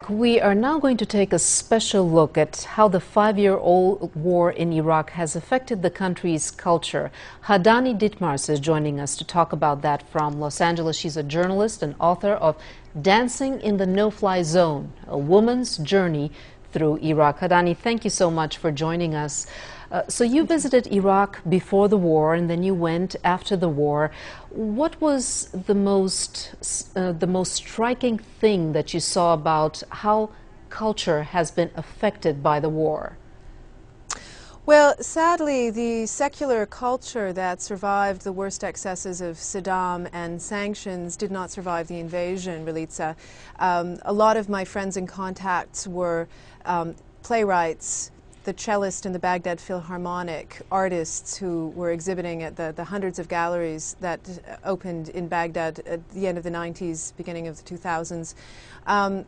We are now going to take a special look at how the five-year-old war in Iraq has affected the country's culture. Hadani Ditmars is joining us to talk about that from Los Angeles. She's a journalist and author of Dancing in the No-Fly Zone, a woman's journey through Iraq. Hadani, thank you so much for joining us. So you visited Iraq before the war and then you went after the war. What was the most striking thing that you saw about how culture has been affected by the war? Well, sadly, the secular culture that survived the worst excesses of Saddam and sanctions did not survive the invasion, Relitza. A lot of my friends and contacts were playwrights, the cellist in the Baghdad Philharmonic, artists who were exhibiting at the hundreds of galleries that opened in Baghdad at the end of the 90s, beginning of the 2000s.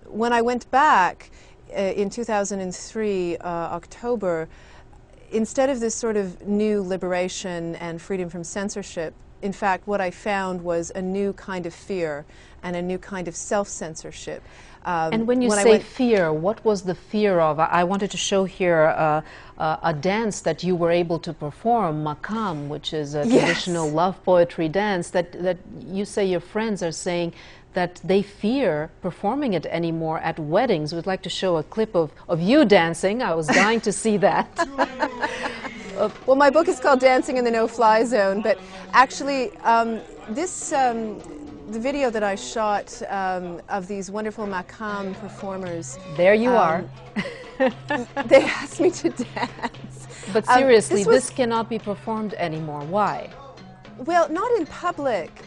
When I went back in 2003, October, instead of this sort of new liberation and freedom from censorship, in fact, what I found was a new kind of fear and a new kind of self-censorship. And when you say fear, what was the fear of? I wanted to show here a dance that you were able to perform, Makam, which is a traditional love poetry dance that you say your friends are saying that they fear performing it anymore at weddings. We'd like to show a clip of you dancing. I was dying to see that. Well, my book is called Dancing in the No-Fly Zone, but actually the video that I shot of these wonderful Makam performers. There you are. They asked me to dance. But seriously, this cannot be performed anymore. Why? Well, not in public,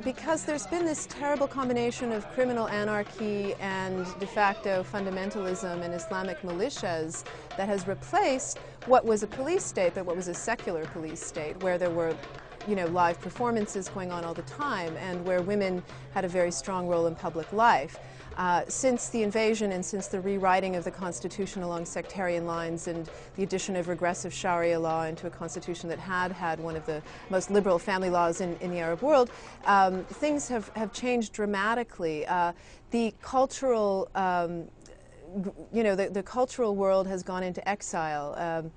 because there's been this terrible combination of criminal anarchy and de facto fundamentalism and Islamic militias that has replaced what was a police state, but what was a secular police state, where there were live performances going on all the time and where women had a very strong role in public life. Since the invasion and since the rewriting of the Constitution along sectarian lines and the addition of regressive Sharia law into a Constitution that had one of the most liberal family laws in the Arab world, things have changed dramatically. The cultural, the cultural world has gone into exile.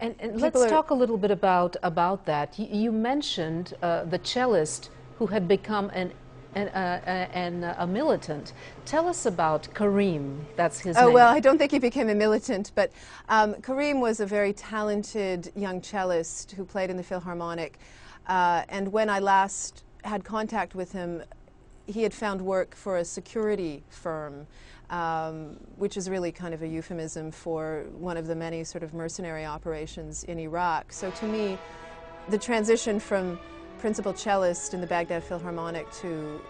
And let's talk a little bit about that. You mentioned the cellist who had become a militant. Tell us about Kareem. That's his name. Oh, well, I don't think he became a militant, but Kareem was a very talented young cellist who played in the Philharmonic. And when I last had contact with him, he had found work for a security firm, which is really kind of a euphemism for one of the many sort of mercenary operations in Iraq. So to me, the transition from principal cellist in the Baghdad Philharmonic to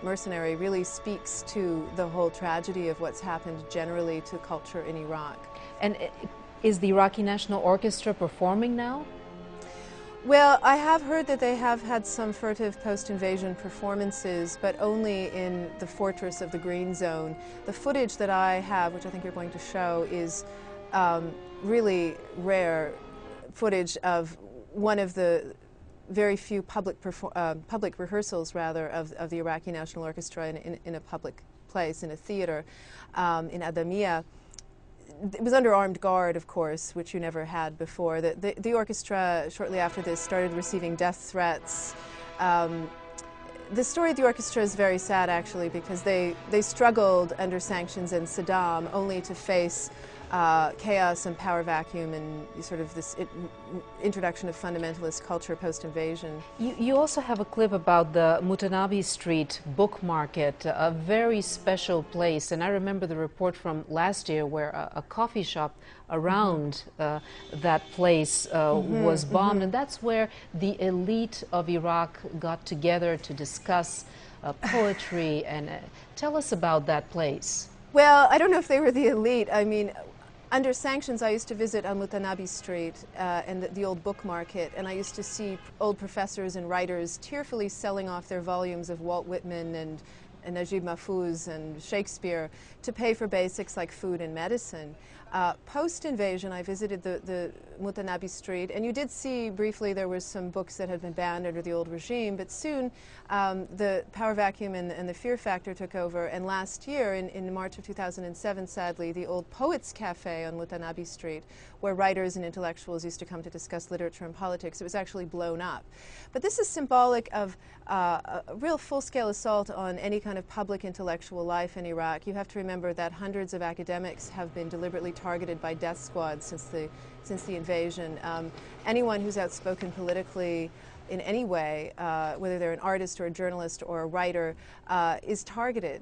mercenary really speaks to the whole tragedy of what's happened generally to culture in Iraq. And is the Iraqi National Orchestra performing now? Well, I have heard that they have had some furtive post-invasion performances, but only in the fortress of the Green Zone. The footage that I have, which I think you're going to show, is really rare footage of one of the very few public rehearsals, rather, of the Iraqi National Orchestra in a public place, in a theater, in Adamiyah. It was under armed guard, of course, which you never had before. The orchestra, shortly after this, started receiving death threats. The story of the orchestra is very sad, actually, because they struggled under sanctions and Saddam only to face chaos and power vacuum and sort of this introduction of fundamentalist culture post-invasion. You also have a clip about the Mutanabi Street book market, a very special place. And I remember the report from last year where a coffee shop around that place was bombed. And that's where the elite of Iraq got together to discuss poetry. And tell us about that place. Well, I don't know if they were the elite. I mean, under sanctions, I used to visit Al-Mutanabi Street and the old book market, and I used to see old professors and writers tearfully selling off their volumes of Walt Whitman and Najib Mahfouz and Shakespeare to pay for basics like food and medicine. Post-invasion, I visited the Mutanabbi Street, and you did see briefly there were some books that had been banned under the old regime, but soon the power vacuum and the fear factor took over, and last year, in March of 2007, sadly, the old Poets Cafe on Mutanabbi Street, where writers and intellectuals used to come to discuss literature and politics, it was actually blown up. But this is symbolic of a real full-scale assault on any kind of public intellectual life in Iraq. You have to remember that hundreds of academics have been deliberately targeted by death squads since the invasion. Anyone who's outspoken politically in any way, whether they're an artist or a journalist or a writer, is targeted